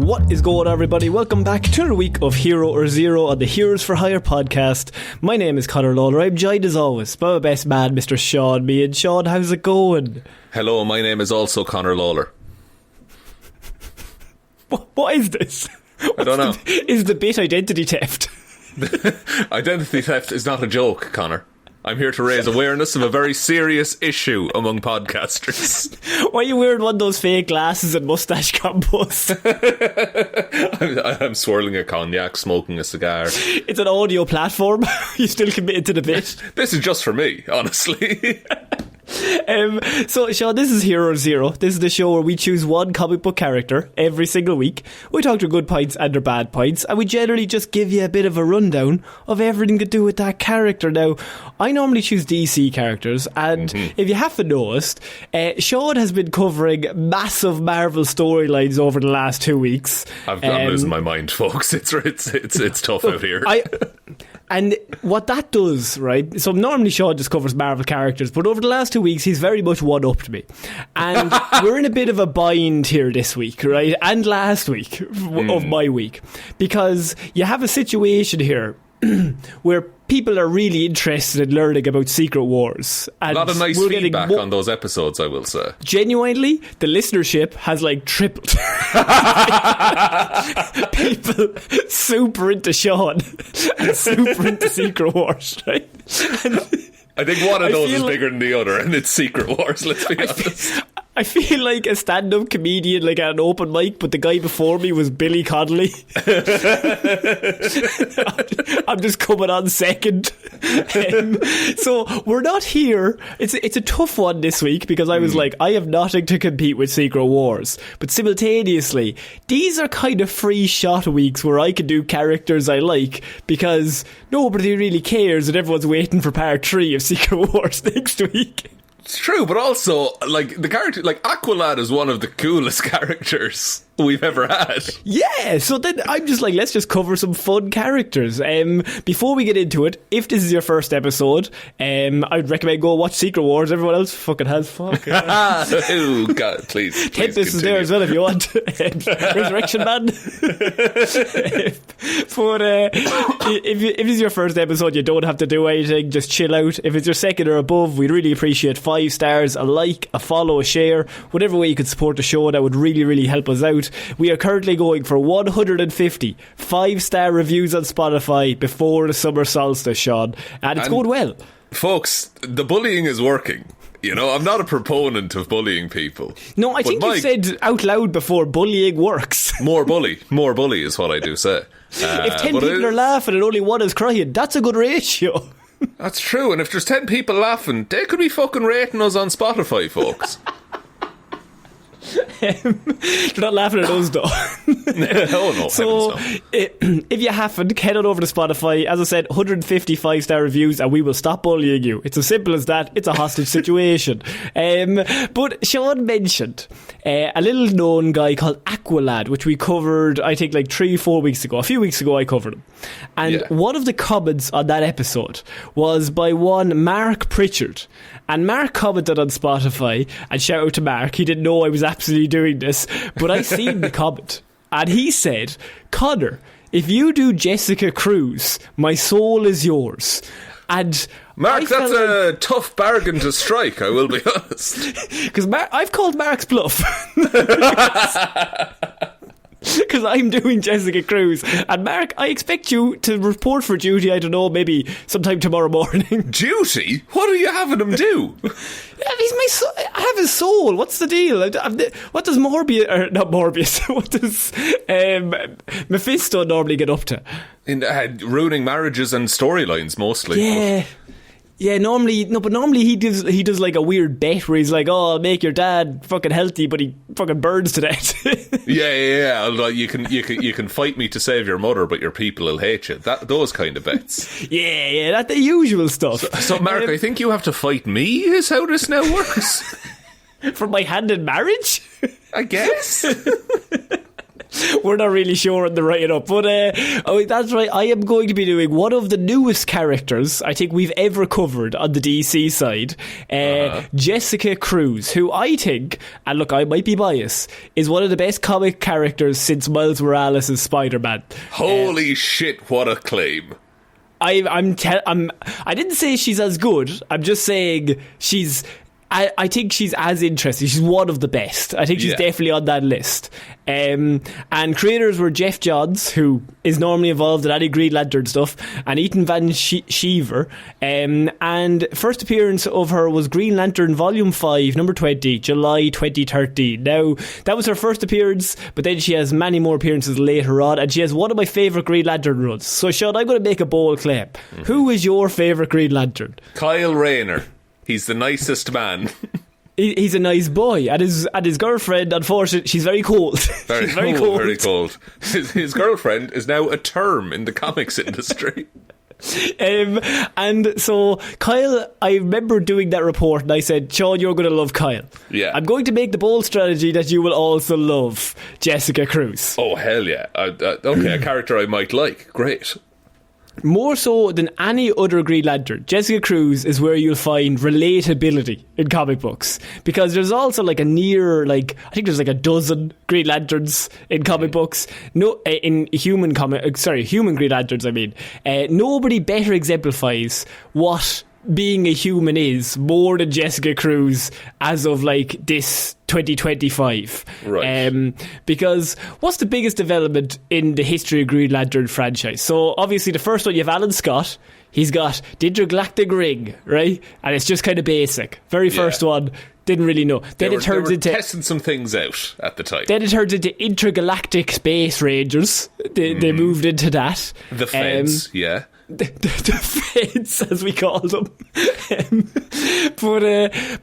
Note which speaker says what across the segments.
Speaker 1: What is going on, everybody? Welcome back to another week of Hero or Zero on the Heroes for Hire podcast. My name is Conor and Lorraine. I'm joined as always by my best man, Mr. Shaun. Me and Shaun, how's it going?
Speaker 2: Hello, my name is also Conor Lawler.
Speaker 1: What is this?
Speaker 2: I don't know.
Speaker 1: Is the bit identity theft?
Speaker 2: Identity theft is not a joke, Conor. I'm here to raise awareness of a very serious issue among podcasters.
Speaker 1: Why are you wearing one of those fake glasses and mustache combos?
Speaker 2: I'm swirling a cognac, smoking a cigar.
Speaker 1: It's an audio platform. You still committed to the bit?
Speaker 2: This is just for me, honestly.
Speaker 1: So, Shaun, this is Hero Zero. This is the show where we choose one comic book character every single week. We talk their good points and their bad points, and we generally just give you a bit of a rundown of everything to do with that character. Now, I normally choose DC characters, and if you haven't noticed, Shaun has been covering massive Marvel storylines over the last 2 weeks.
Speaker 2: I'm losing my mind, folks. It's tough out here.
Speaker 1: And what that does, right, so normally Shaun just covers Marvel characters, but over the last 2 weeks he's very much one-upped me. And we're in a bit of a bind here this week, right, and last week of my week, because you have a situation here where people are really interested in learning about Secret Wars. And
Speaker 2: a lot of nice feedback on those episodes, I will say.
Speaker 1: Genuinely, the listenership has like tripled. People super into Shaun and super into Secret Wars, right? And
Speaker 2: I think one of those is bigger than the other, and it's Secret Wars, let's be honest.
Speaker 1: I feel like a stand-up comedian, like at an open mic, but the guy before me was Billy Connolly. I'm just coming on second. So we're not here. It's a tough one this week because I was like, I have nothing to compete with Secret Wars. But simultaneously, these are kind of free shot weeks where I can do characters I like because nobody really cares and everyone's waiting for part 3 of Secret Wars next week.
Speaker 2: It's true, but also, like, the character, like, Aqualad is one of the coolest characters we've ever had.
Speaker 1: Yeah, so then I'm just like, let's just cover some fun characters. Before we get into it, if this is your first episode, I'd recommend go watch Secret Wars. Everyone else fucking has fuck.
Speaker 2: Oh, God, please
Speaker 1: Tempest is there as well if you want. Resurrection Man. But if this is your first episode, you don't have to do anything. Just chill out. If it's your second or above, we'd really appreciate 5 stars, a like, a follow, a share, whatever way you could support the show. That would really, really help us out. We are currently going for 150 5-star reviews on Spotify before the summer solstice, Shaun, and it's going well.
Speaker 2: Folks, the bullying is working. You know, I'm not a proponent of bullying people.
Speaker 1: No, I think you said out loud before, bullying works.
Speaker 2: More bully is what I do say.
Speaker 1: If 10 people are laughing and only one is crying, that's a good ratio.
Speaker 2: That's true, and if there's 10 people laughing, they could be fucking rating us on Spotify, folks.
Speaker 1: They're not laughing at us though.
Speaker 2: Oh no.
Speaker 1: So if you haven't, head on over to Spotify. As I said, 150 5-star reviews and we will stop bullying you. It's as simple as that. It's a hostage situation. But Shaun mentioned a little known guy called Aqualad, which we covered I think like 3-4 weeks ago. A few weeks ago I covered him, and one of the comments on that episode was by one Mark Pritchard. And Mark commented on Spotify, and shout out to Mark, he didn't know I was absolutely doing this, but I seen the comment, and he said, Conor, if you do Jessica Cruz, my soul is yours. And
Speaker 2: Mark, that's a tough bargain to strike, I will be honest.
Speaker 1: Because I've called Mark's bluff. Because I'm doing Jessica Cruz. And Mark, I expect you to report for duty, I don't know, maybe sometime tomorrow morning.
Speaker 2: Duty? What are you having him do?
Speaker 1: He's my soul. I have his soul. What's the deal? What does Morbius, or not Morbius, what does Mephisto normally get up to?
Speaker 2: Ruining marriages and storylines mostly.
Speaker 1: Yeah. Yeah, normally he does like a weird bet where he's like, oh, I'll make your dad fucking healthy, but he fucking burns to death.
Speaker 2: yeah. Like, you can fight me to save your mother, but your people will hate you. Those kind of bets.
Speaker 1: Yeah, that's the usual stuff.
Speaker 2: So Mark, I think you have to fight me, is how this now works.
Speaker 1: For my hand in marriage?
Speaker 2: I guess.
Speaker 1: We're not really sure on the write up, but that's right. I am going to be doing one of the newest characters I think we've ever covered on the DC side, Jessica Cruz, who I think, and look, I might be biased, is one of the best comic characters since Miles Morales' Spider-Man.
Speaker 2: Holy shit! What a claim!
Speaker 1: I didn't say she's as good. I'm just saying I think she's as interesting. She's one of the best. I think she's definitely on that list. And creators were Jeff Johns, who is normally involved in any Green Lantern stuff, and Ethan Van Sciver. And first appearance of her was Green Lantern Volume 5, number 20, July 2013. Now, that was her first appearance, but then she has many more appearances later on, and she has one of my favourite Green Lantern runs. So, Shaun, I'm going to make a bold claim. Mm-hmm. Who is your favourite Green Lantern?
Speaker 2: Kyle Rayner. He's the nicest man.
Speaker 1: He's a nice boy, and his girlfriend, unfortunately, she's very cold.
Speaker 2: Very cold. His girlfriend is now a term in the comics industry.
Speaker 1: And so Kyle, I remember doing that report, and I said, Shaun, you're going to love Kyle.
Speaker 2: Yeah,
Speaker 1: I'm going to make the bold strategy that you will also love Jessica Cruz.
Speaker 2: Oh hell yeah! Okay, a character I might like. Great.
Speaker 1: More so than any other Green Lantern, Jessica Cruz is where you'll find relatability in comic books, because there's also I think there's a dozen Green Lanterns in comic books. No, in human Green Lanterns. I mean, nobody better exemplifies what being a human is more than Jessica Cruz as of this 2025.
Speaker 2: Right.
Speaker 1: Because what's the biggest development in the history of Green Lantern franchise? So obviously the first one, you have Alan Scott. He's got the intergalactic ring, right? And it's just kind of basic. Very first one, didn't really know. Then it turns into
Speaker 2: testing some things out at the time.
Speaker 1: Then it turns into intergalactic space rangers. They moved into that.
Speaker 2: The Feds, yeah.
Speaker 1: The Feds, as we call them.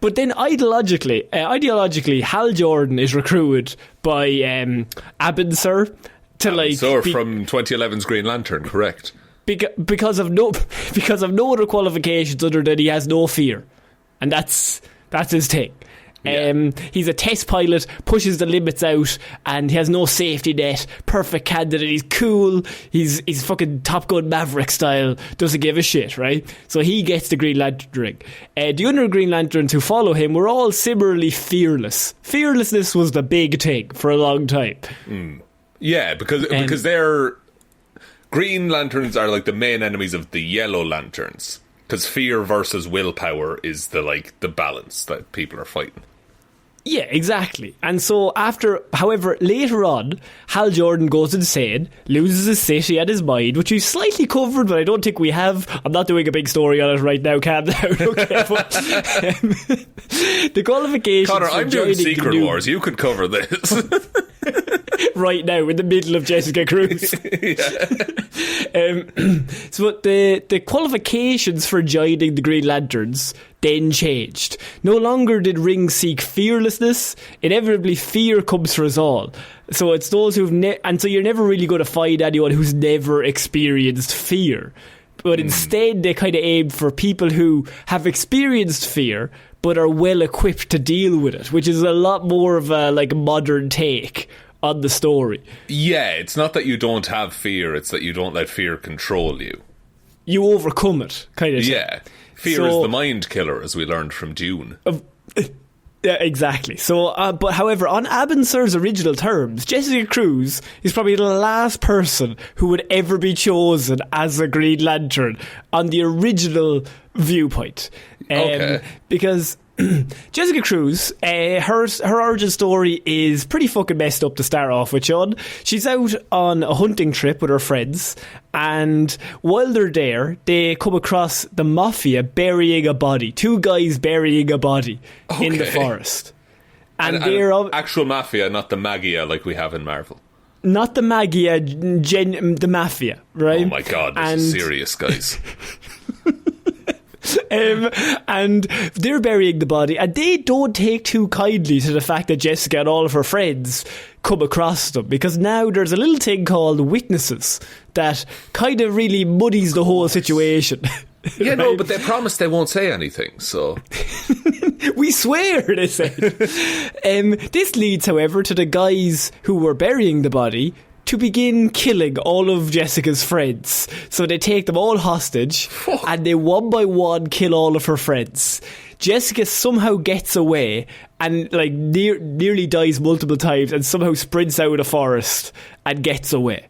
Speaker 1: But then ideologically, Hal Jordan is recruited by Evanson
Speaker 2: from 2011's Green Lantern, correct?
Speaker 1: Because of no other qualifications other than he has no fear, and that's his thing. Yeah. He's a test pilot, pushes the limits out, and he has no safety net. Perfect candidate. He's cool. He's fucking Top Gun Maverick style. Doesn't give a shit, right? So he gets the Green Lantern ring. The other Green Lanterns who follow him were all similarly fearless. Fearlessness was the big thing for a long time.
Speaker 2: Yeah, because they're Green Lanterns are the main enemies of the Yellow Lanterns. Because fear versus willpower is the balance that people are fighting.
Speaker 1: Yeah, exactly. And so however, later on, Hal Jordan goes insane, loses his city and his mind, which we've slightly covered, but I don't think we have. I'm not doing a big story on it right now, calm down, okay? But, the qualifications
Speaker 2: Connor,
Speaker 1: for
Speaker 2: I'm doing Secret Wars. You could cover this.
Speaker 1: Right now, in the middle of Jessica Cruz. So the qualifications for joining the Green Lanterns then changed. No longer did rings seek fearlessness. Inevitably, fear comes for us all. So it's those who've and so you're never really going to find anyone who's never experienced fear. But instead, they kind of aimed for people who have experienced fear but are well equipped to deal with it, which is a lot more of a modern take on the story.
Speaker 2: Yeah, it's not that you don't have fear, it's that you don't let fear control you.
Speaker 1: You overcome it, kind of.
Speaker 2: Yeah. Fear is the mind killer, as we learned from Dune.
Speaker 1: Yeah, exactly. So, but however, on Evanson's original terms, Jessica Cruz is probably the last person who would ever be chosen as a Green Lantern on the original viewpoint.
Speaker 2: Okay.
Speaker 1: Because Jessica Cruz, her origin story is pretty fucking messed up to start off with, Shaun. She's out on a hunting trip with her friends, and while they're there, they come across the mafia burying a body. Two guys burying a body in the forest. And they're
Speaker 2: actual mafia, not the Magia like we have in Marvel.
Speaker 1: Not the Magia, the mafia, right?
Speaker 2: Oh my god, this is serious, guys.
Speaker 1: And they're burying the body, and they don't take too kindly to the fact that Jessica and all of her friends come across them, because now there's a little thing called witnesses that kind of really muddies the whole situation.
Speaker 2: Yeah, right? No, but they promised they won't say anything, so...
Speaker 1: We swear, they said. This leads, however, to the guys who were burying the body to begin killing all of Jessica's friends. So they take them all hostage, and they one by one kill all of her friends. Jessica somehow gets away and like nearly dies multiple times and somehow sprints out of the forest and gets away.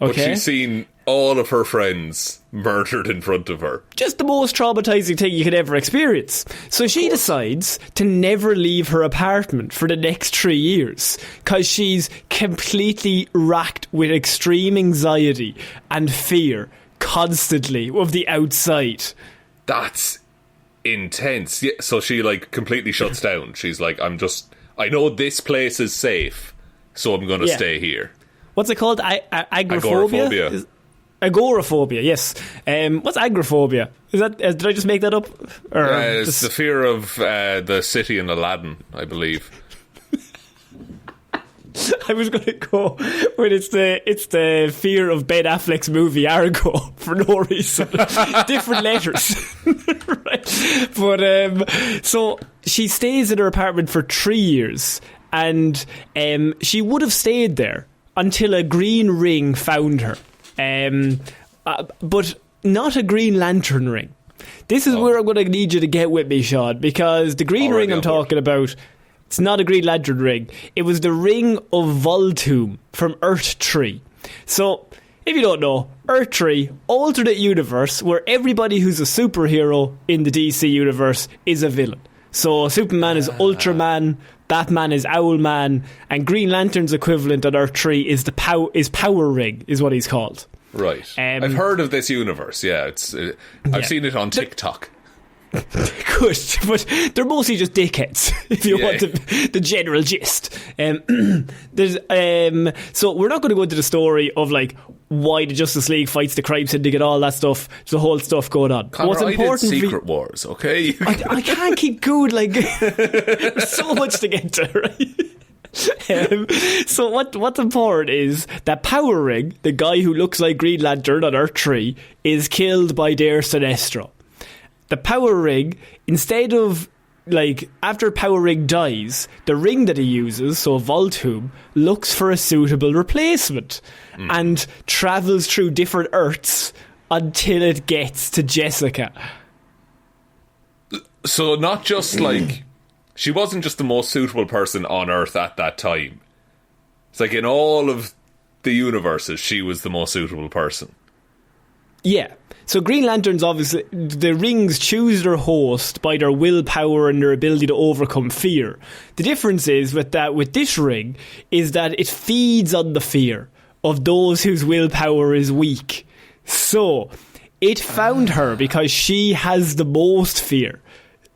Speaker 1: Okay?
Speaker 2: But she's seen all of her friends murdered in front of her.
Speaker 1: Just the most traumatizing thing you could ever experience. So she decides to never leave her apartment for the next 3 years because she's completely racked with extreme anxiety and fear constantly of the outside.
Speaker 2: That's intense. Yeah, so she like completely shuts down. She's like, I know this place is safe, so I'm going to stay here.
Speaker 1: What's it called? Agoraphobia? Agoraphobia, yes. What's agoraphobia? Is that? Did I just make that up? Or
Speaker 2: it's the fear of the city in Aladdin, I believe.
Speaker 1: I was going to go when it's the fear of Ben Affleck's movie Argo for no reason. Different letters. Right. But so she stays in her apartment for 3 years, and she would have stayed there until a green ring found her. But not a Green Lantern ring. This is where I'm going to need you to get with me, Shaun, because the green ring I'm talking about, it's not a Green Lantern ring. It was the ring of Voltoom from Earth 3. So, if you don't know, Earth 3, alternate universe where everybody who's a superhero in the DC universe is a villain. So Superman is Ultraman, Batman is Owlman, and Green Lantern's equivalent on Earth 3 is Power Ring, is what he's called.
Speaker 2: Right. I've heard of this universe, yeah. I've seen it on TikTok.
Speaker 1: Good, but they're mostly just dickheads, if you want the general gist. So we're not going to go into the story of like why the Justice League fights the crime syndicate, all that stuff. There's the whole stuff going on.
Speaker 2: Conor, what's important? I did Secret Wars, okay?
Speaker 1: I can't keep going. Like there's so much to get to, right? So what's important is that Power Ring, the guy who looks like Green Lantern on Earth 3, is killed by Dare Sinestro. The Power Ring, instead of, like, after Power Ring dies, the ring that he uses, so Voltoom, looks for a suitable replacement and travels through different Earths until it gets to Jessica.
Speaker 2: So not just, like, she wasn't just the most suitable person on Earth at that time. It's like in all of the universes, she was the most suitable person.
Speaker 1: Yeah. So Green Lanterns, obviously, the rings choose their host by their willpower and their ability to overcome fear. The difference is with this ring is that it feeds on the fear of those whose willpower is weak. So it found her because she has the most fear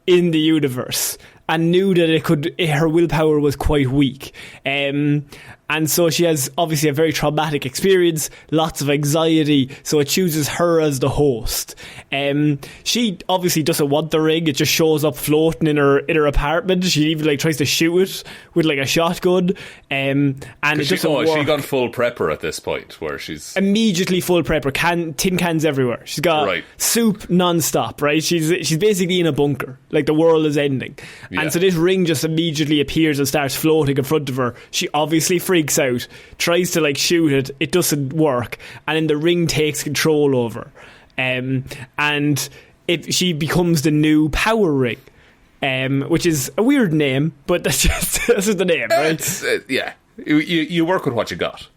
Speaker 1: in the universe and knew that her willpower was quite weak. And so she has obviously a very traumatic experience, lots of anxiety, so it chooses her as the host. She obviously doesn't want the ring, it just shows up floating in her apartment. She even like tries to shoot it with like a shotgun, and it doesn't work.
Speaker 2: She gone full prepper at this point, where she's...
Speaker 1: Immediately full prepper, tin cans everywhere. She's got soup non-stop, right? She's basically in a bunker, like the world is ending. Yeah. And so this ring just immediately appears and starts floating in front of her. She obviously freaks out, tries to like shoot it doesn't work, and then the ring takes control over, and she becomes the new Power Ring, which is a weird name, but that's just the name, right?
Speaker 2: Yeah, you work with what you got.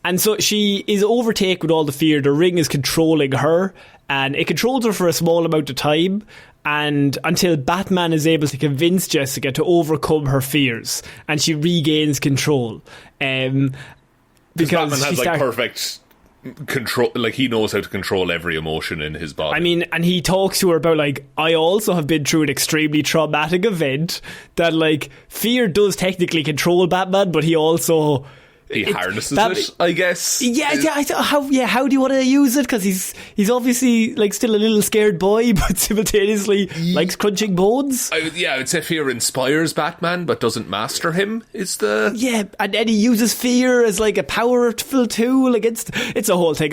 Speaker 1: And so she is overtaken with all the fear. The ring is controlling her, and it controls her for a small amount of time, and until Batman is able to convince Jessica to overcome her fears, and she regains control. Because
Speaker 2: Batman has like perfect control, like he knows how to control every emotion in his body.
Speaker 1: I mean, and he talks to her about like, I also have been through an extremely traumatic event that like fear does technically control Batman, but he also
Speaker 2: he harnesses it, I guess.
Speaker 1: How do you want to use it? Because he's obviously like still a little scared boy, but simultaneously likes crunching bones.
Speaker 2: I would say fear inspires Batman, but doesn't master him. Is the
Speaker 1: and then he uses fear as like a powerful tool against. It's a whole thing.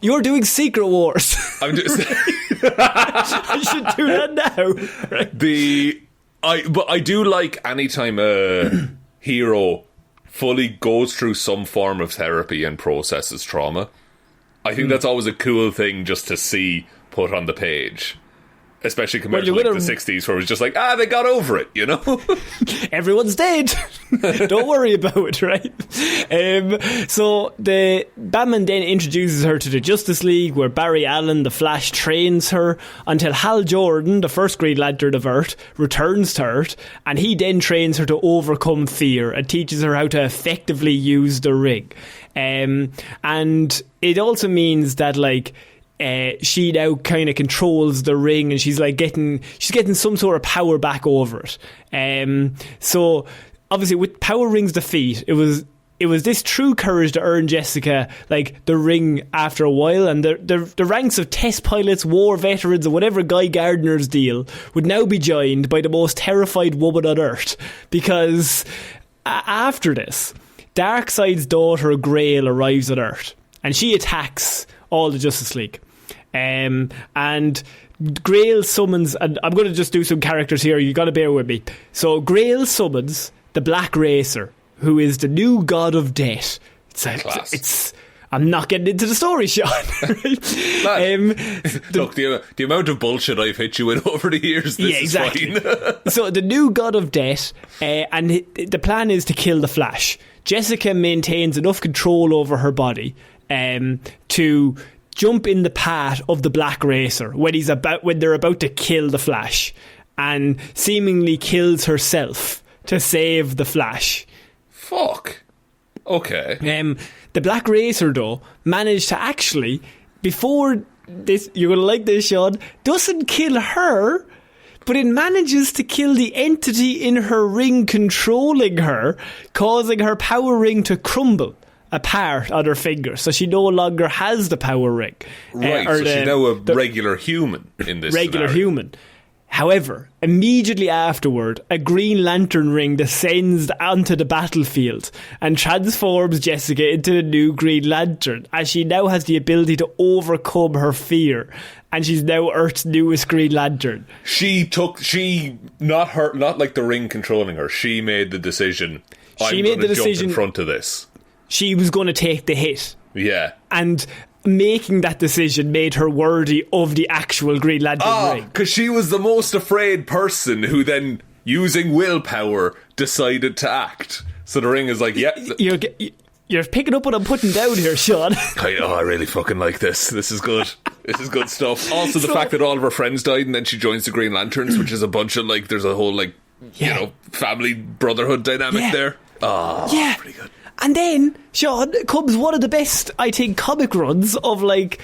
Speaker 1: You're doing Secret Wars.
Speaker 2: I'm just.
Speaker 1: I should do that now. Right?
Speaker 2: But I do like anytime a hero fully goes through some form of therapy and processes trauma. I think that's always a cool thing just to see put on the page. Especially compared to like the 60s where it was just like, they got over it, you know?
Speaker 1: Everyone's dead. Don't worry about it, right? So the Batman then introduces her to the Justice League, where Barry Allen, the Flash, trains her until Hal Jordan, the first Green Lantern of Earth, returns to Earth, and he then trains her to overcome fear and teaches her how to effectively use the ring. And it also means that like she now kind of controls the ring, and she's getting some sort of power back over it. So obviously with Power Ring's defeat, it was this true courage to earn Jessica like the ring after a while, and the ranks of test pilots, war veterans, and whatever Guy Gardner's deal would now be joined by the most terrified woman on Earth, because after this, Darkseid's daughter Grail arrives on Earth, and she attacks all the Justice League. And Grail summons, and I'm going to just do some characters here, you got to bear with me. So Grail summons the Black Racer, who is the new god of death. It's I'm not getting into the story, Sean.
Speaker 2: Look, the amount of bullshit I've hit you with over the years, this is fine.
Speaker 1: So the new god of death, and the plan is to kill the Flash. Jessica maintains enough control over her body to jump in the path of the Black Racer when they're about to kill the Flash, and seemingly kills herself to save the Flash.
Speaker 2: Fuck. Okay.
Speaker 1: The Black Racer, though, managed to actually, before this, you're going to like this, Sean, doesn't kill her, but it manages to kill the entity in her ring controlling her, causing her power ring to crumble apart on her finger, so she no longer has the power ring.
Speaker 2: Right, so she's now a regular human in this
Speaker 1: regular
Speaker 2: scenario.
Speaker 1: Human. However, immediately afterward, a Green Lantern ring descends onto the battlefield and transforms Jessica into the new Green Lantern, as she now has the ability to overcome her fear, and she's now Earth's newest Green Lantern. Not like the ring controlling her, she made the decision. I'm going to jump in front of this. She was going to take the hit.
Speaker 2: Yeah.
Speaker 1: And making that decision made her worthy of the actual Green Lantern ring.
Speaker 2: Because she was the most afraid person who then, using willpower, decided to act. So the ring is like, yeah.
Speaker 1: You're picking up what I'm putting down here, Sean.
Speaker 2: I really fucking like this. This is good. This is good stuff. Also, the fact that all of her friends died and then she joins the Green Lanterns, which is a bunch of, like, there's a whole, like, family brotherhood dynamic there. Pretty good.
Speaker 1: And then, Sean, comes one of the best, I think, comic runs of, like,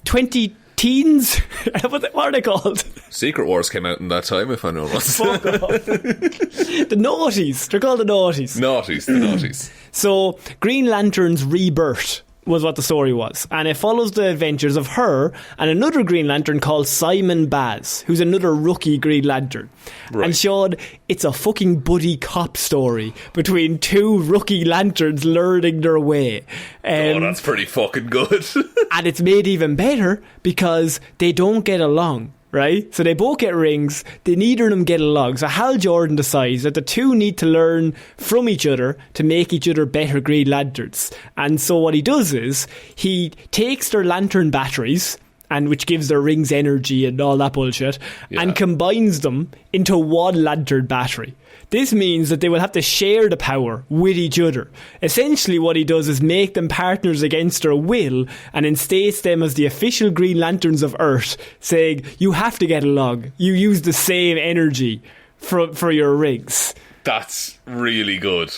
Speaker 1: 20 teens? What are they called?
Speaker 2: Secret Wars came out in that time, if I know what.
Speaker 1: Fuck off. The Naughties. They're called the Naughties.
Speaker 2: The Naughties.
Speaker 1: So, Green Lantern's rebirth was what the story was, and it follows the adventures of her and another Green Lantern called Simon Baz, who's another rookie Green Lantern. Right. And Sean, it's a fucking buddy cop story between two rookie lanterns learning their way.
Speaker 2: That's pretty fucking good.
Speaker 1: And it's made even better because they don't get along, right? So they both get rings, neither of them get along. So Hal Jordan decides that the two need to learn from each other to make each other better Green Lanterns. And so what he does is he takes their lantern batteries, and which gives their rings energy and all that bullshit, and combines them into one lantern battery. This means that they will have to share the power with each other. Essentially what he does is make them partners against their will and instates them as the official Green Lanterns of Earth, saying, you have to get along. You use the same energy for your rings.
Speaker 2: That's really good.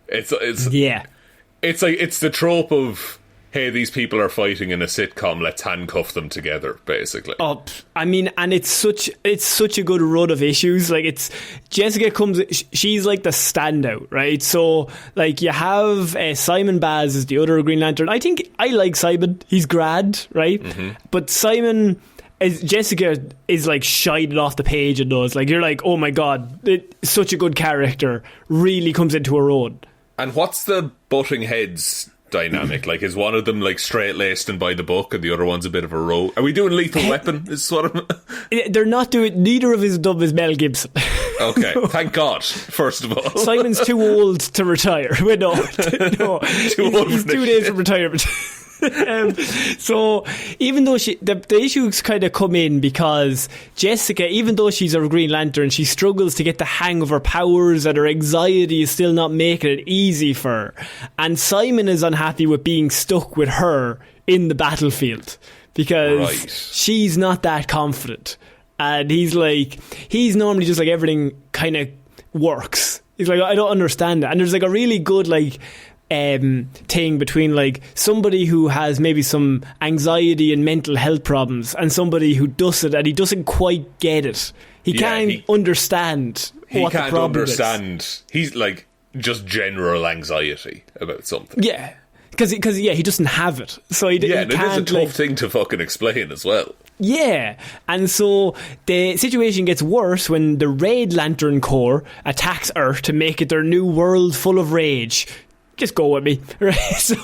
Speaker 2: It's
Speaker 1: like,
Speaker 2: it's the trope of hey, these people are fighting in a sitcom, let's handcuff them together, basically.
Speaker 1: Oh, I mean, and it's such a good run of issues. Like, it's Jessica comes, she's like the standout, right? So, like, you have Simon Baz as the other Green Lantern. I think I like Simon. He's grad, right? Mm-hmm. But Simon, Jessica is like shining off the page in those. Like, you're like, oh my god, such a good character. Really comes into her own.
Speaker 2: And what's the butting heads dynamic? Like, is one of them like straight-laced and by the book and the other one's a bit of a rogue? Are we doing Lethal Weapon? Is what I'm...
Speaker 1: They're not doing... Neither of his dub is Mel Gibson.
Speaker 2: Okay, thank God, first of all.
Speaker 1: Simon's too old to retire. Wait, no. He's 2 days from retirement. So even though the issues kind of come in because Jessica, even though she's a Green Lantern, she struggles to get the hang of her powers, and her anxiety is still not making it easy for her. And Simon is unhappy with being stuck with her in the battlefield because she's not that confident. And he's normally just like everything kind of works. He's like, I don't understand it. And there's like a really good like thing between like somebody who has maybe some anxiety and mental health problems and somebody who doesn't, and he doesn't quite get it. He can't understand what the problem is.
Speaker 2: He's like just general anxiety about something.
Speaker 1: Yeah. Because he doesn't have it. So he can't,
Speaker 2: it is a tough thing to fucking explain as well.
Speaker 1: Yeah, and so the situation gets worse when the Red Lantern Corps attacks Earth to make it their new world full of rage. Just go with me, right? So,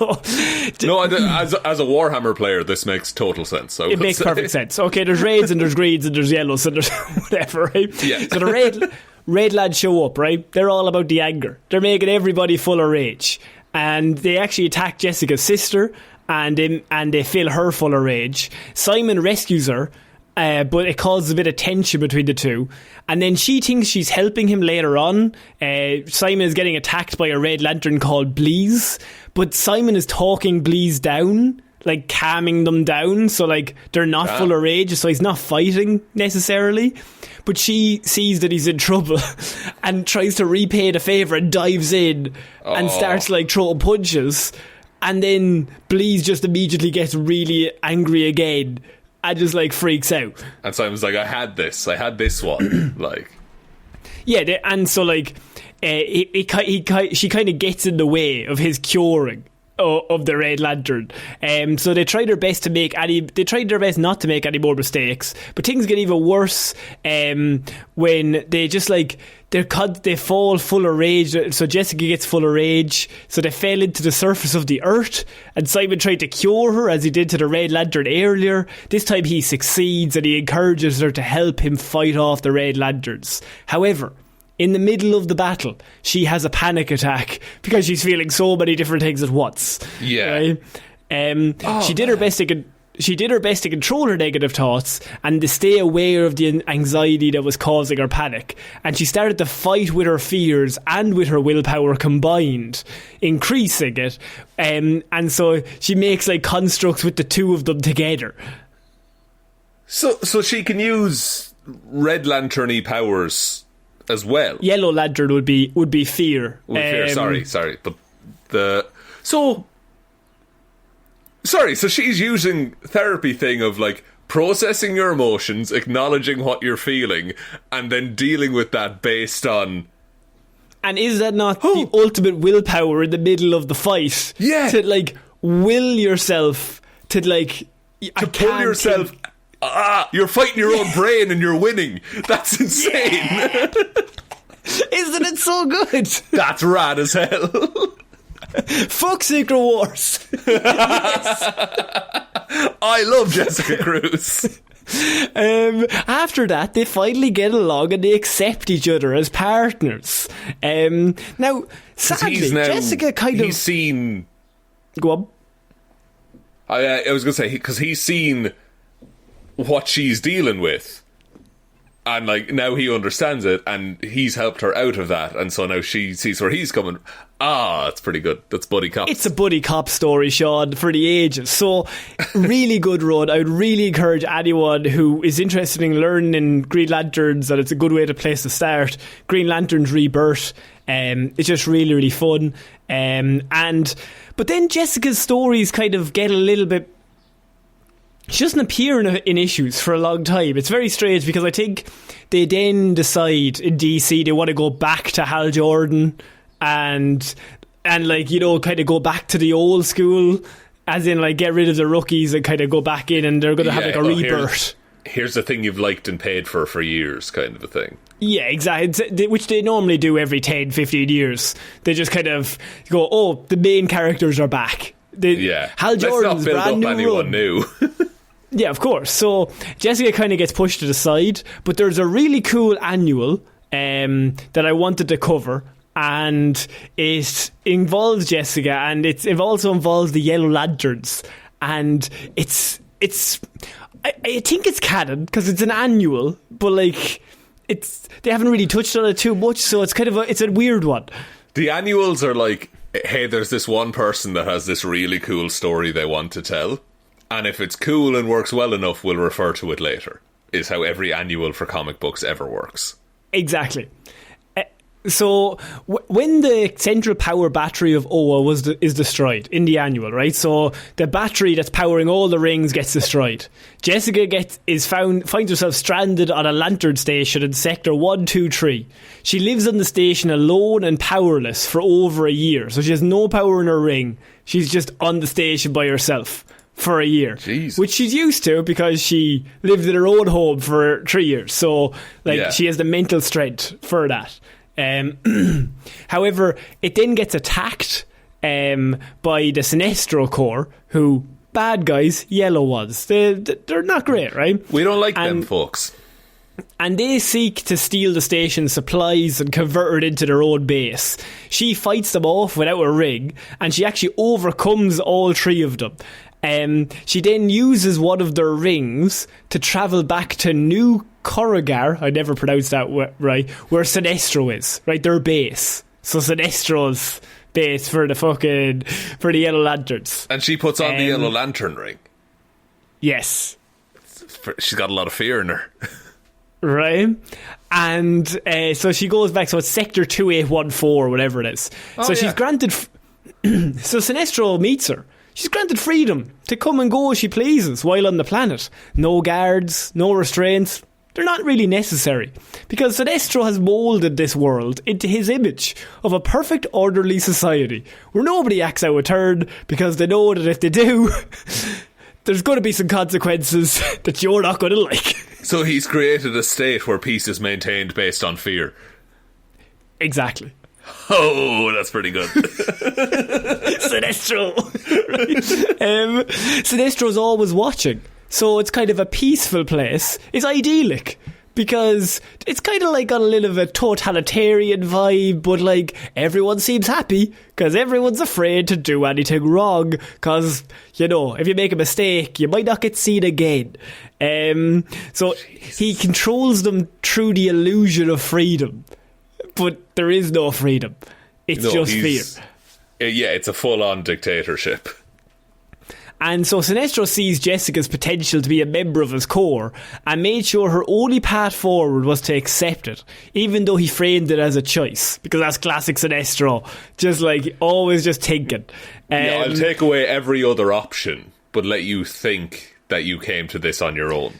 Speaker 2: no, as a Warhammer player, this makes total sense. It
Speaker 1: makes perfect sense. Okay, there's reds and there's greens and there's yellows and there's whatever, right?
Speaker 2: Yeah.
Speaker 1: So the red lads show up, right? They're all about the anger. They're making everybody full of rage, and they actually attack Jessica's sister, and they fill her full of rage. Simon rescues her. But it causes a bit of tension between the two, and then she thinks she's helping him later on. Simon is getting attacked by a Red Lantern called Bleeze, but Simon is talking Bleeze down, like calming them down, so like they're not full of rage, so he's not fighting necessarily. But she sees that he's in trouble and tries to repay the favour and dives in and starts like throwing punches, and then Bleeze just immediately gets really angry again. I just like freaks out. And
Speaker 2: Simon's like, I had this one. Like,
Speaker 1: yeah, and so like, she kind of gets in the way of his curing of the Red Lantern. So they tried their best not to make any more mistakes, but things get even worse when they just like they fall full of rage. So Jessica gets full of rage, so they fell into the surface of the earth, and Simon tried to cure her as he did to the Red Lantern earlier. This time he succeeds, and he encourages her to help him fight off the Red Lanterns. However, in the middle of the battle, she has a panic attack because she's feeling so many different things at once.
Speaker 2: Yeah.
Speaker 1: Right? She did her best to control her negative thoughts and to stay aware of the anxiety that was causing her panic. And she started to fight with her fears and with her willpower combined, increasing it. And so she makes like constructs with the two of them together.
Speaker 2: So she can use Red Lantern-y powers as well.
Speaker 1: Yellow Lantern would be fear.
Speaker 2: Sorry, but so she's using therapy thing of like processing your emotions, acknowledging what you're feeling, and then dealing with that based on.
Speaker 1: And is that not the ultimate willpower in the middle of the fight?
Speaker 2: Yeah,
Speaker 1: to like will yourself to like
Speaker 2: to pull yourself. You're fighting your own brain and you're winning. That's insane.
Speaker 1: Yeah. Isn't it so good?
Speaker 2: That's rad as hell.
Speaker 1: Fuck Secret Wars. Yes.
Speaker 2: I love Jessica Cruz.
Speaker 1: After that, they finally get along and they accept each other as partners. Now, sadly, Jessica kind of...
Speaker 2: He's seen...
Speaker 1: Go on.
Speaker 2: I was going to say, because he's seen what she's dealing with. And like now he understands it, and he's helped her out of that, and so now she sees where he's coming. It's pretty good. That's buddy cop.
Speaker 1: It's a buddy cop story, Shaun, for the ages. So really good run. I would really encourage anyone who is interested in learning Green Lanterns, that it's a good way to place to start. Green Lanterns Rebirth. It's just really, really fun. But then Jessica's stories kind of get a little bit. She doesn't appear in issues for a long time. It's very strange because I think they then decide in DC they want to go back to Hal Jordan and like, you know, kind of go back to the old school, as in like get rid of the rookies and kind of go back in, and they're going to have like a rebirth.
Speaker 2: Here's the thing you've liked and paid for years, kind of a thing.
Speaker 1: Yeah, exactly. Which they normally do every 10, 15 years. They just kind of go, the main characters are back. Hal Jordan's brand new
Speaker 2: anyone
Speaker 1: run.
Speaker 2: New.
Speaker 1: Yeah, of course. So Jessica kind of gets pushed to the side, but there's a really cool annual that I wanted to cover, and it involves Jessica, and it also involves the Yellow Lanterns, and it's I think it's canon because it's an annual, but like they haven't really touched on it too much, so it's kind of it's a weird one.
Speaker 2: The annuals are like, hey, there's this one person that has this really cool story they want to tell, and if it's cool and works well enough, we'll refer to it later, is how every annual for comic books ever works.
Speaker 1: Exactly. So when the central power battery of Oa is destroyed in the annual, right? So the battery that's powering all the rings gets destroyed. Jessica finds herself stranded on a lantern station in sector 123. She lives on the station alone and powerless for over a year. So she has no power in her ring. She's just on the station by herself for a year.
Speaker 2: Jeez.
Speaker 1: Which she's used to because she lived in her own home for 3 years. So she has the mental strength for that. However, it then gets attacked by the Sinestro Corps, who, bad guys, yellow ones. They're not great, right?
Speaker 2: We don't like them folks.
Speaker 1: And they seek to steal the station's supplies and convert it into their own base. She fights them off without a ring, and she actually overcomes all three of them. She then uses one of their rings to travel back to New Corrigar, I never pronounced that right, where Sinestro is, right, their base. So Sinestro's base for the Yellow Lanterns.
Speaker 2: And she puts on the Yellow Lantern ring.
Speaker 1: Yes.
Speaker 2: She's got a lot of fear in her.
Speaker 1: Right? And so she goes back, so it's sector 2814, whatever it is. She's granted... so Sinestro meets her. She's granted freedom to come and go as she pleases while on the planet. No guards, no restraints. They're not really necessary, because Sinestro has moulded this world into his image of a perfect orderly society where nobody acts out of turn, because they know that if they do, there's going to be some consequences that you're not going to like.
Speaker 2: So he's created a state where peace is maintained based on fear.
Speaker 1: Exactly.
Speaker 2: Oh, that's pretty good.
Speaker 1: Sinestro. Right? Sinestro's always watching. So it's kind of a peaceful place. It's idyllic, because it's kind of like got a little of a totalitarian vibe, but like everyone seems happy because everyone's afraid to do anything wrong, because, you know, if you make a mistake, you might not get seen again. So he controls them through the illusion of freedom, but there is no freedom. It's just fear.
Speaker 2: Yeah, it's a full-on dictatorship.
Speaker 1: And so Sinestro sees Jessica's potential to be a member of his corps and made sure her only path forward was to accept it, even though he framed it as a choice, because that's classic Sinestro, just like always just thinking.
Speaker 2: I'll take away every other option, but let you think that you came to this on your own.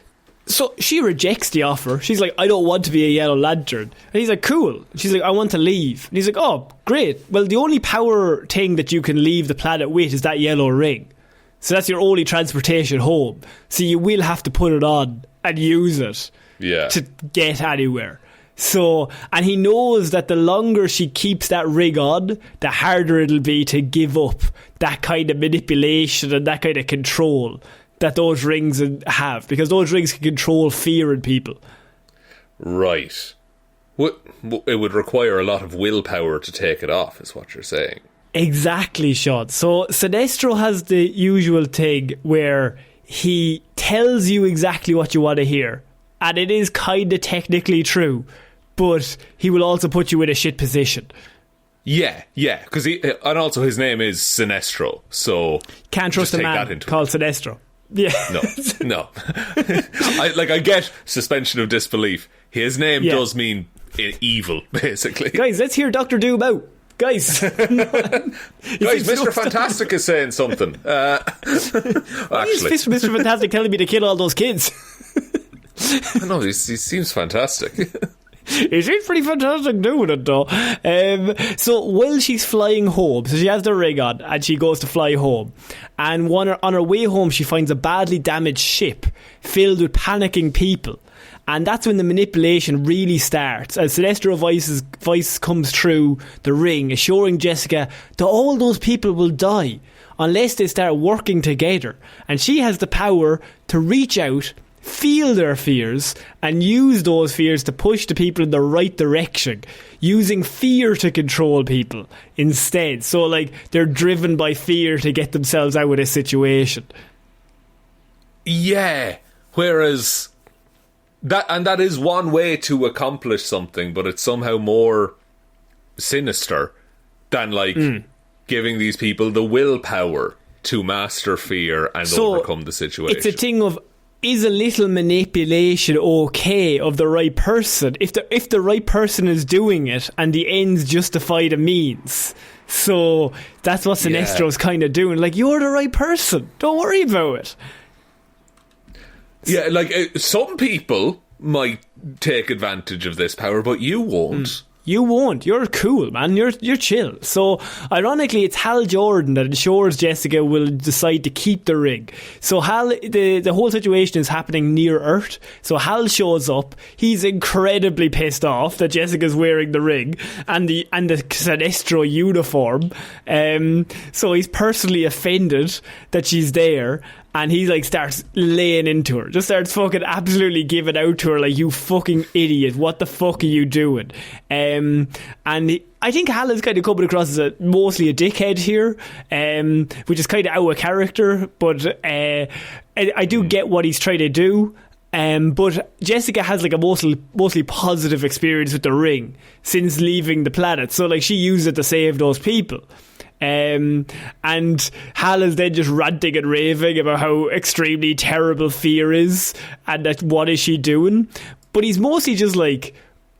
Speaker 1: So she rejects the offer. She's like, I don't want to be a Yellow Lantern. And he's like, cool. She's like, I want to leave. And he's like, oh, great. Well, the only power thing that you can leave the planet with is that yellow ring. So that's your only transportation home. So you will have to put it on and use it to get anywhere. So, and he knows that the longer she keeps that ring on, the harder it'll be to give up that kind of manipulation and that kind of control that those rings have, because those rings can control fear in people.
Speaker 2: Right. It would require a lot of willpower to take it off, is what you're saying.
Speaker 1: Exactly, Shaun. So Sinestro has the usual thing where he tells you exactly what you want to hear, and it is kind of technically true, but he will also put you in a shit position.
Speaker 2: Yeah, because and also his name is Sinestro, so
Speaker 1: can't trust a man called Sinestro. Yeah,
Speaker 2: no. I get suspension of disbelief. His name does mean evil, basically.
Speaker 1: Guys, let's hear Dr. Doom out. Guys,
Speaker 2: Mr. Fantastic is saying something. Actually,
Speaker 1: is Mr. Fantastic telling me to kill all those kids?
Speaker 2: No, he seems fantastic.
Speaker 1: He seems pretty fantastic doing it, though. So while she's flying home, so she has the rig on and she goes to fly home, and on her way home she finds a badly damaged ship filled with panicking people, and that's when the manipulation really starts, as Sinestro voice comes through the ring, assuring Jessica that all those people will die unless they start working together, and she has the power to reach out, feel their fears, and use those fears to push the people in the right direction, using fear to control people instead. So like they're driven by fear to get themselves out of a situation.
Speaker 2: Yeah, whereas that is one way to accomplish something, but it's somehow more sinister than like giving these people the willpower to master fear and overcome the situation.
Speaker 1: It's a thing of, is a little manipulation okay of the right person if the right person is doing it and the ends justify the means? So that's what Sinestro's kind of doing. Like, you're the right person, don't worry about it.
Speaker 2: Yeah, like some people might take advantage of this power, but you won't.
Speaker 1: You won't. You're cool, man. You're chill. So, ironically, it's Hal Jordan that ensures Jessica will decide to keep the rig. So, Hal, the whole situation is happening near Earth. So, Hal shows up. He's incredibly pissed off that Jessica's wearing the ring and the Sinestro uniform. So, he's personally offended that she's there. And he like starts laying into her, just starts fucking absolutely giving out to her like, you fucking idiot, what the fuck are you doing? I think Hal is kind of coming across as mostly a dickhead here, which is kind of out of character, but I do get what he's trying to do. But Jessica has like a mostly positive experience with the ring since leaving the planet, so like she used it to save those people. And Hal is then just ranting and raving about how extremely terrible fear is and that what is she doing, but he's mostly just like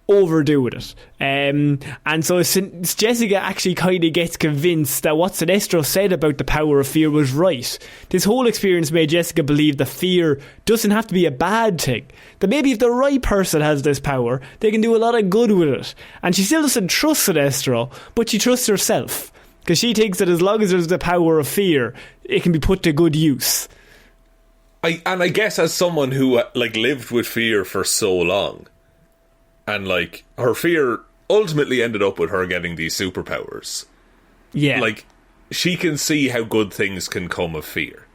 Speaker 1: overdoing it. And so Jessica actually kind of gets convinced that what Sinestro said about the power of fear was right. This whole experience made Jessica believe that fear doesn't have to be a bad thing, that maybe if the right person has this power, they can do a lot of good with it. And she still doesn't trust Sinestro, but she trusts herself, because she thinks that as long as there's the power of fear, it can be put to good use.
Speaker 2: I guess as someone who like lived with fear for so long, and like her fear ultimately ended up with her getting these superpowers. Yeah, like she can see how good things can come of fear.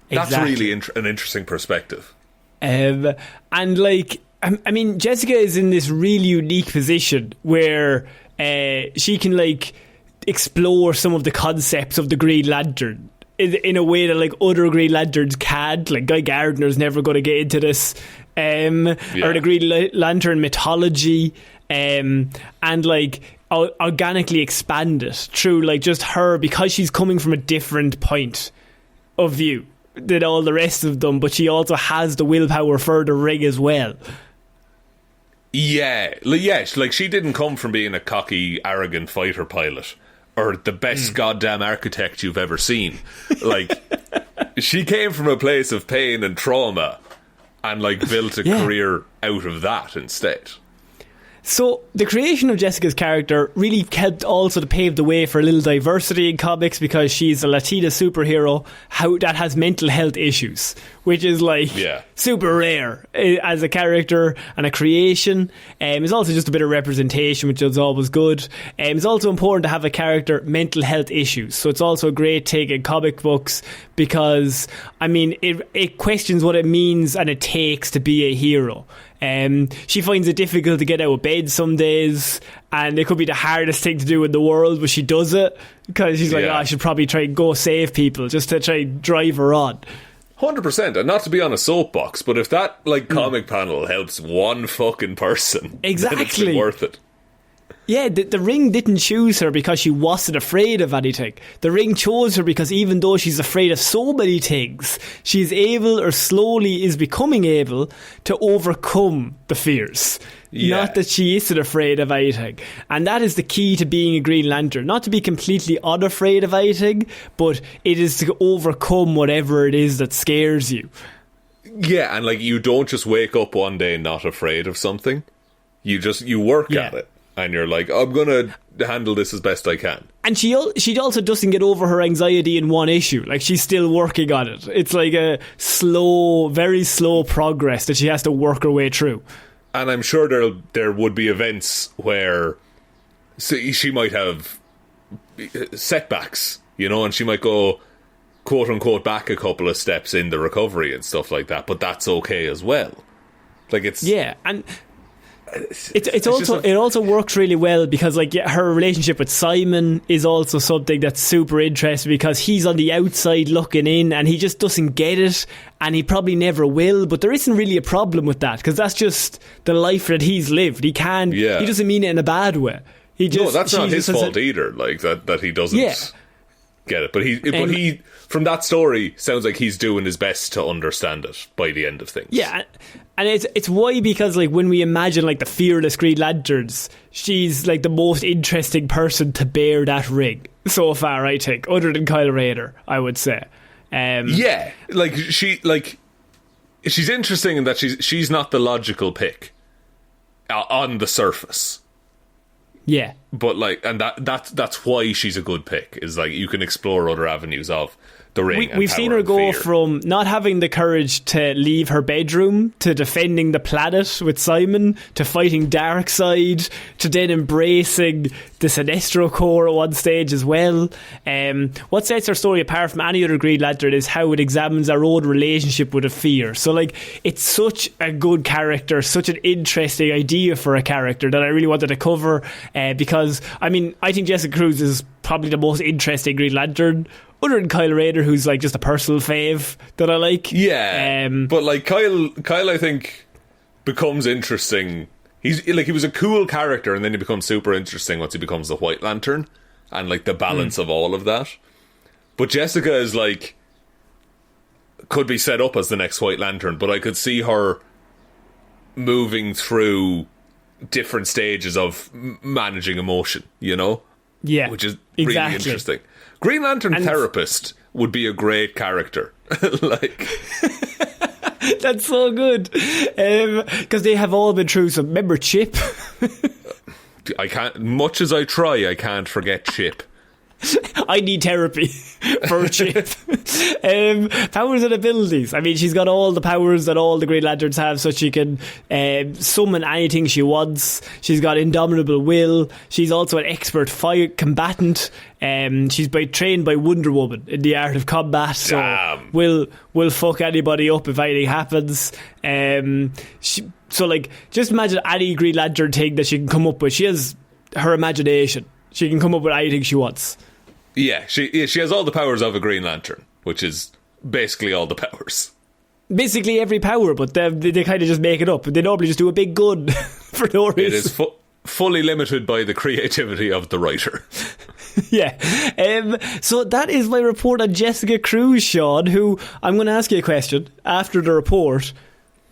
Speaker 2: Exactly. That's really an interesting perspective. And
Speaker 1: like, I mean, Jessica is in this really unique position where she can like explore some of the concepts of the Green Lantern in a way that like other Green Lanterns can't. Like Guy Gardner's never going to get into this, or the Green Lantern mythology, and like organically expand it through like just her, because she's coming from a different point of view than all the rest of them, but she also has the willpower for the ring as well.
Speaker 2: Yeah, like she didn't come from being a cocky, arrogant fighter pilot or the best goddamn architect you've ever seen. Like, she came from a place of pain and trauma and like built a career out of that instead.
Speaker 1: So the creation of Jessica's character really helped also to pave the way for a little diversity in comics, because she's a Latina superhero that has mental health issues, which is like super rare as a character and a creation. It's also just a bit of representation, which is always good. It's also important to have a character mental health issues, so it's also a great take in comic books, because I mean it questions what it means and it takes to be a hero. She finds it difficult to get out of bed some days, and it could be the hardest thing to do in the world, but she does it because she's like, I should probably try and go save people, just to try and drive her on.
Speaker 2: 100%, and not to be on a soapbox, but if that comic panel helps one fucking person,
Speaker 1: exactly,
Speaker 2: then it's been worth it.
Speaker 1: Yeah, the ring didn't choose her because she wasn't afraid of anything. The ring chose her because even though she's afraid of so many things, she's able, or slowly is becoming able, to overcome the fears. Yeah. Not that she isn't afraid of anything. And that is the key to being a Green Lantern. Not to be completely unafraid of anything, but it is to overcome whatever it is that scares you.
Speaker 2: Yeah, and you don't just wake up one day not afraid of something. You work at it. And you're like, I'm going to handle this as best I can. And
Speaker 1: she also doesn't get over her anxiety in one issue. She's still working on it. It's like a very slow progress that she has to work her way through.
Speaker 2: And I'm sure there would be events where she might have setbacks, and she might go, quote unquote, back a couple of steps in the recovery and stuff like that. But that's okay as well.
Speaker 1: Yeah, and it also works really well because her relationship with Simon is also something that's super interesting because he's on the outside looking in and he just doesn't get it, and he probably never will, but there isn't really a problem with that because that's just the life that he's lived. He doesn't mean it in a bad way. No,
Speaker 2: that's not his fault either, that he doesn't get it, but he from that story sounds like he's doing his best to understand it by the end of things.
Speaker 1: Yeah. And it's why, because when we imagine the fearless Green Lanterns, she's the most interesting person to bear that ring so far, I think, other than Kyle Rayner, I would say.
Speaker 2: Yeah, she's interesting in that she's not the logical pick on the surface.
Speaker 1: Yeah,
Speaker 2: but and that's why she's a good pick. Is you can explore other avenues of the ring.
Speaker 1: We've seen her go from not having the courage to leave her bedroom to defending the planet with Simon to fighting Darkseid to then embracing the Sinestro Corps at one stage as well. What sets her story apart from any other Green Lantern is how it examines our own relationship with a fear. So it's such a good character, such an interesting idea for a character that I really wanted to cover because I think Jessica Cruz is probably the most interesting Green Lantern, other than Kyle Rayner, who's just a personal fave that I like.
Speaker 2: Yeah, but Kyle I think becomes interesting. He was a cool character, and then he becomes super interesting once he becomes the White Lantern, and the balance of all of that. But Jessica is could be set up as the next White Lantern, but I could see her moving through different stages of managing emotion,
Speaker 1: Yeah,
Speaker 2: which is really interesting. Green Lantern therapist would be a great character.
Speaker 1: That's so good. Because they have all been through some. Remember Chip?
Speaker 2: I can't. Much as I try, I can't forget Chip.
Speaker 1: I need therapy for a Chip. Powers and abilities. She's got all the powers that all the Green Lanterns have, so she can summon anything she wants. She's got indomitable will. She's also an expert fire combatant. She's trained by Wonder Woman in the art of combat, so will fuck anybody up if anything happens. Just imagine any Green Lantern thing that she can come up with. She has her imagination. She can come up with anything she wants.
Speaker 2: Yeah, she has all the powers of a Green Lantern, which is basically all the powers.
Speaker 1: Basically every power, but they kind of just make it up. They normally just do a big gun for no reason.
Speaker 2: It is fully limited by the creativity of the writer.
Speaker 1: Yeah. So that is my report on Jessica Cruz, Shaun, who I'm going to ask you a question after the report.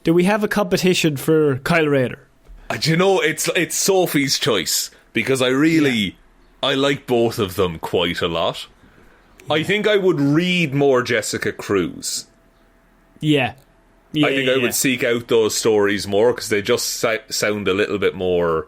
Speaker 1: Do we have a competition for Kyle Rayner?
Speaker 2: It's Sophie's choice, because I like both of them quite a lot. I think I would read more Jessica Cruz. I think I would seek out those stories more, because they just sound a little bit more,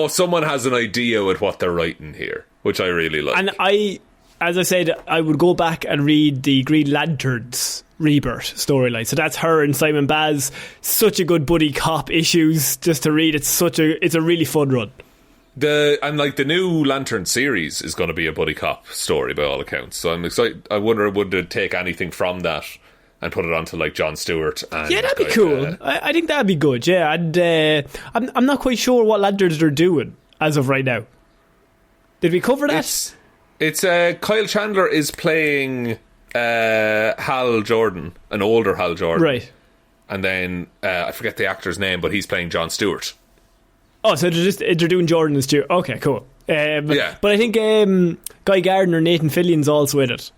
Speaker 2: someone has an idea with what they're writing here, which I really like.
Speaker 1: And as I said, I would go back and read the Green Lanterns Rebirth storyline. So that's her and Simon Baz. Such a good buddy cop issues just to read. It's a really fun run.
Speaker 2: The new Lantern series is going to be a buddy cop story by all accounts. So I'm excited. I wonder would it take anything from that and put it onto Jon Stewart. And
Speaker 1: that'd be cool. I think that'd be good. Yeah, and I'm not quite sure what Lanterns they're doing as of right now. Did we cover that?
Speaker 2: It's Kyle Chandler is playing Hal Jordan, an older Hal Jordan.
Speaker 1: Right.
Speaker 2: And then, I forget the actor's name, but he's playing Jon Stewart.
Speaker 1: Oh, so they're doing Jordan and Stewart. Okay, cool.
Speaker 2: Yeah.
Speaker 1: But I think Guy Gardner, Nathan Fillion's also in it.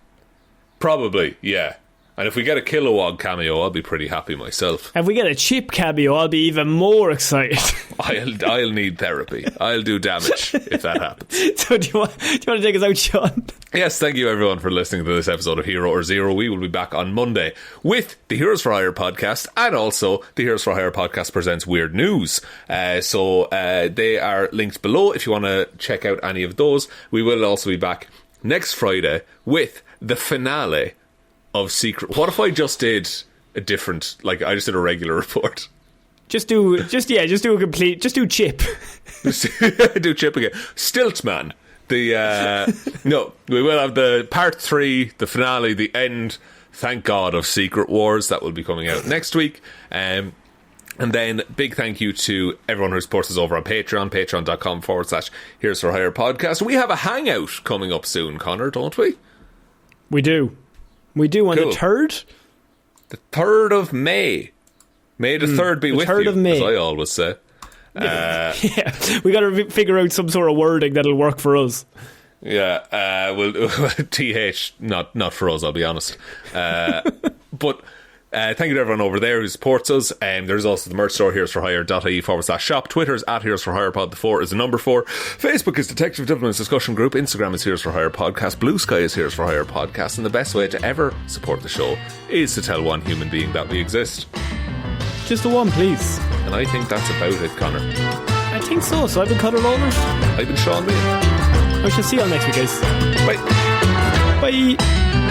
Speaker 2: Probably, yeah. And if we get a Kilowog cameo, I'll be pretty happy myself.
Speaker 1: If we get a Chip cameo, I'll be even more excited.
Speaker 2: I'll need therapy. I'll do damage if that happens.
Speaker 1: So do you want to take us out, Shaun?
Speaker 2: Yes, thank you everyone for listening to this episode of Hero or Zero. We will be back on Monday with the Heroes for Hire podcast, and also the Heroes for Hire podcast presents Weird News. So they are linked below if you want to check out any of those. We will also be back next Friday with the finale of Secret. What if I just did a different, like I just did a regular report?
Speaker 1: Just do a complete. Just do Chip.
Speaker 2: Do Chip again. Stiltman. No, we will have the part 3, the finale, the end. Thank God of Secret Wars that will be coming out next week. And then big thank you to everyone who supports us over on Patreon, patreon.com/Heroes for Hire podcast. We have a hangout coming up soon, Connor, don't we?
Speaker 1: We do on
Speaker 2: cool.
Speaker 1: the 3rd?
Speaker 2: The 3rd of May. May the 3rd be with
Speaker 1: 3rd
Speaker 2: you,
Speaker 1: of May.
Speaker 2: as I always say.
Speaker 1: Yeah, we got to figure out some sort of wording that'll work for us.
Speaker 2: Yeah, well, TH, not for us, I'll be honest. But thank you to everyone over there who supports us. There's also the merch store, heroesforhire.ie/shop. Twitter's @HeroesForHirePod. The 4 is the number 4. Facebook is Detective Divilment's discussion group. Instagram is Heroes for Hire Podcast. Blue Sky is Heroes for Hire Podcast. And the best way to ever support the show is to tell one human being that we exist.
Speaker 1: Just the one, please.
Speaker 2: And I think that's about it, Connor.
Speaker 1: I think so. So I've been Conor Lawler.
Speaker 2: I've been Shaun.
Speaker 1: I shall see you all next week, guys.
Speaker 2: Bye.
Speaker 1: Bye.